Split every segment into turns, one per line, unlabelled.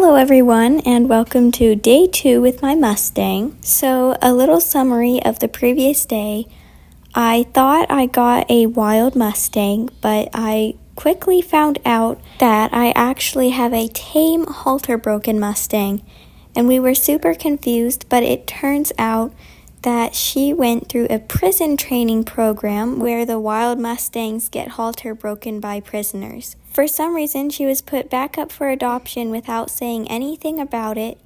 Hello everyone, and welcome to day 2 with my Mustang. So a little summary of the previous day. I thought I got a wild Mustang, but I quickly found out that I actually have a tame halter-broken Mustang. And we were super confused, but it turns out that she went through a prison training program where the wild Mustangs get halter broken by prisoners. For some reason, she was put back up for adoption without saying anything about it,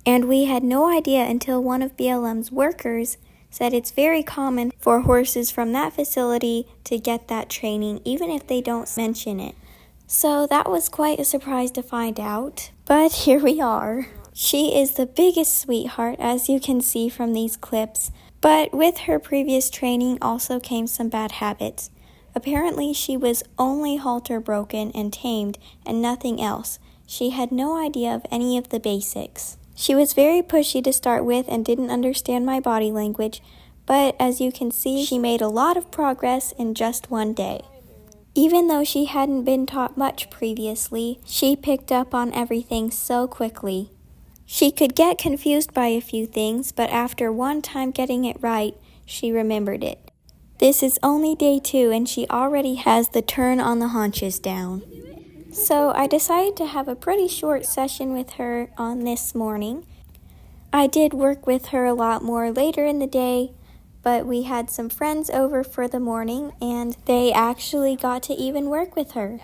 and we had no idea until one of BLM's workers said it's very common for horses from that facility to get that training, even if they don't mention it. So that was quite a surprise to find out, but here we are. She is the biggest sweetheart, as you can see from these clips, but with her previous training also came some bad habits. Apparently, she was only halter broken and tamed and nothing else. She had no idea of any of the basics. She was very pushy to start with and didn't understand my body language, but as you can see, she made a lot of progress in just one day. Even though she hadn't been taught much previously, she picked up on everything so quickly. She could get confused by a few things, but after one time getting it right, she remembered it. This is only day 2 and she already has the turn on the haunches down. So I decided to have a pretty short session with her on this morning. I did work with her a lot more later in the day, but we had some friends over for the morning and they actually got to even work with her.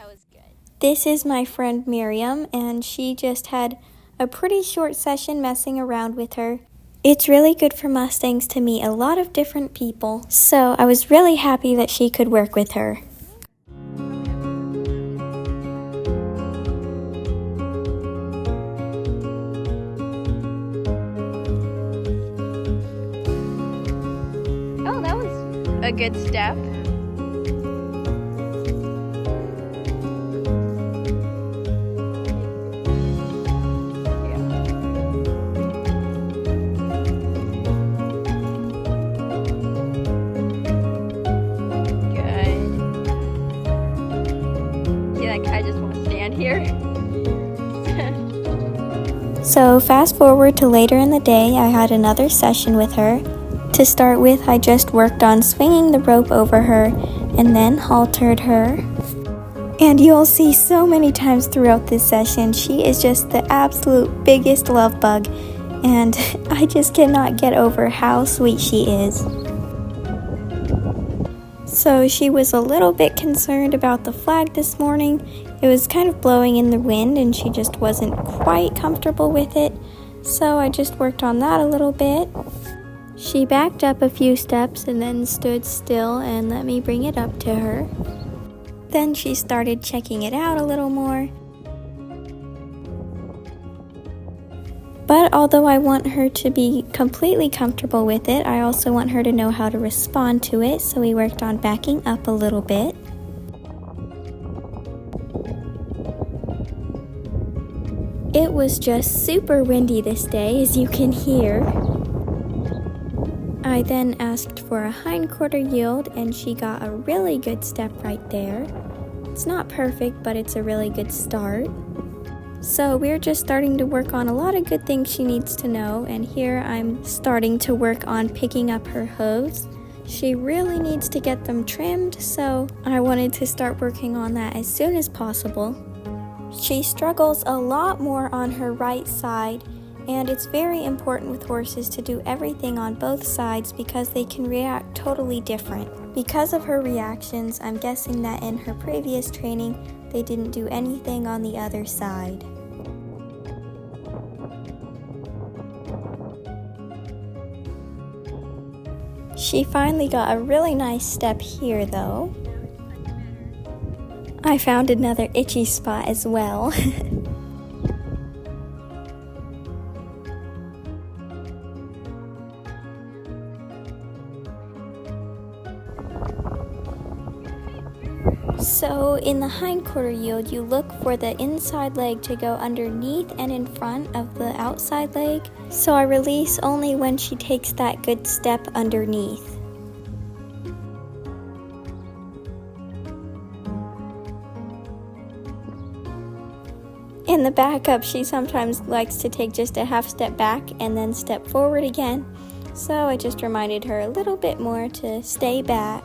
This is my friend Miriam, and she just had a pretty short session messing around with her. It's really good for Mustangs to meet a lot of different people, so I was really happy that she could work with her.
Oh, that was a good step. I just want to stand here.
So fast forward to later in the day, I had another session with her. To start with, I just worked on swinging the rope over her and then haltered her. And you'll see so many times throughout this session, she is just the absolute biggest love bug, and I just cannot get over how sweet she is. So she was a little bit concerned about the flag this morning. It was kind of blowing in the wind and she just wasn't quite comfortable with it. So I just worked on that a little bit. She backed up a few steps and then stood still and let me bring it up to her. Then she started checking it out a little more. But although I want her to be completely comfortable with it, I also want her to know how to respond to it, so we worked on backing up a little bit. It was just super windy this day, as you can hear. I then asked for a hindquarter yield, and she got a really good step right there. It's not perfect, but it's a really good start. So we're just starting to work on a lot of good things she needs to know, and here I'm starting to work on picking up her hooves. She really needs to get them trimmed, so I wanted to start working on that as soon as possible. She struggles a lot more on her right side, and it's very important with horses to do everything on both sides because they can react totally different. Because of her reactions, I'm guessing that in her previous training, they didn't do anything on the other side. She finally got a really nice step here though. I found another itchy spot as well. So in the hindquarter yield, you look for the inside leg to go underneath and in front of the outside leg. So I release only when she takes that good step underneath. In the backup, she sometimes likes to take just a half step back and then step forward again. So I just reminded her a little bit more to stay back.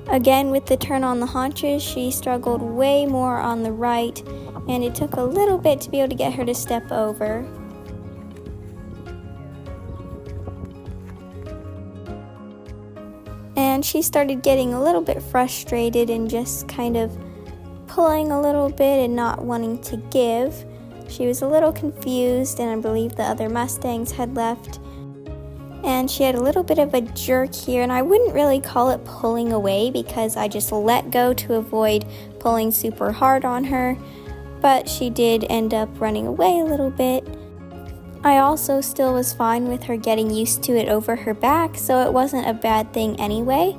Again, with the turn on the haunches, she struggled way more on the right, and it took a little bit to be able to get her to step over. And she started getting a little bit frustrated and just kind of pulling a little bit and not wanting to give. She was a little confused, and I believe the other Mustangs had left. And she had a little bit of a jerk here, and I wouldn't really call it pulling away because I just let go to avoid pulling super hard on her, but she did end up running away a little bit. I also still was fine with her getting used to it over her back, so it wasn't a bad thing anyway.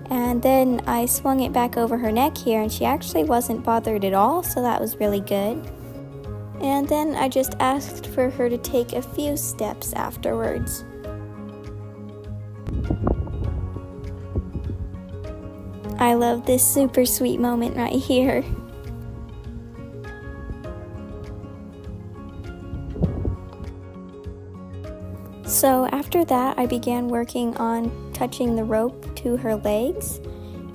And then I swung it back over her neck here, and she actually wasn't bothered at all, so that was really good. And then I just asked for her to take a few steps afterwards. I love this super sweet moment right here. So after that, I began working on touching the rope to her legs,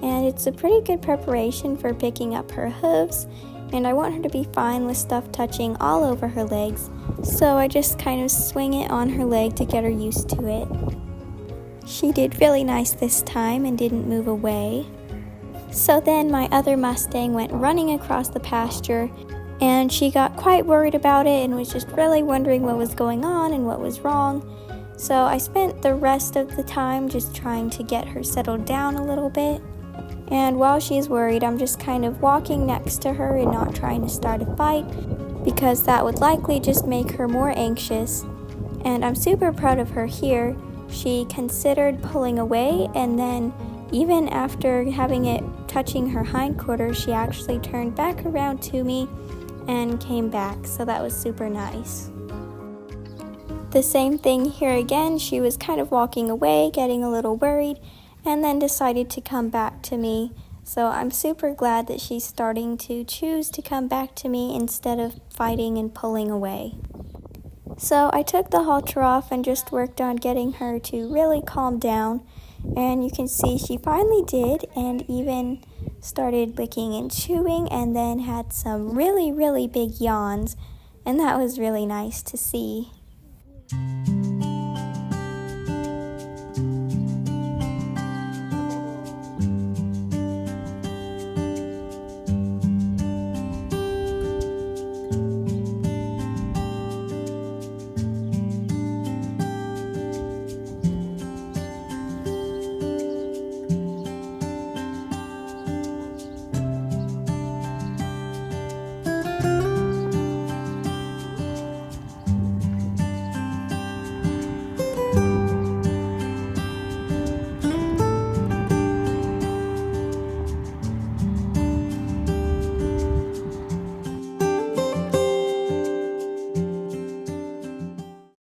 and it's a pretty good preparation for picking up her hooves, and I want her to be fine with stuff touching all over her legs, so I just kind of swing it on her leg to get her used to it. She did really nice this time and didn't move away. So then my other Mustang went running across the pasture, and she got quite worried about it and was just really wondering what was going on and what was wrong. So I spent the rest of the time just trying to get her settled down a little bit. And while she's worried, I'm just kind of walking next to her and not trying to start a fight, because that would likely just make her more anxious. And I'm super proud of her here. She considered pulling away, and then even after having it touching her hindquarters, she actually turned back around to me and came back, so that was super nice. The same thing here again, she was kind of walking away, getting a little worried, and then decided to come back to me. So I'm super glad that she's starting to choose to come back to me instead of fighting and pulling away. So I took the halter off and just worked on getting her to really calm down, and you can see she finally did, and even started licking and chewing, and then had some really big yawns, and that was really nice to see.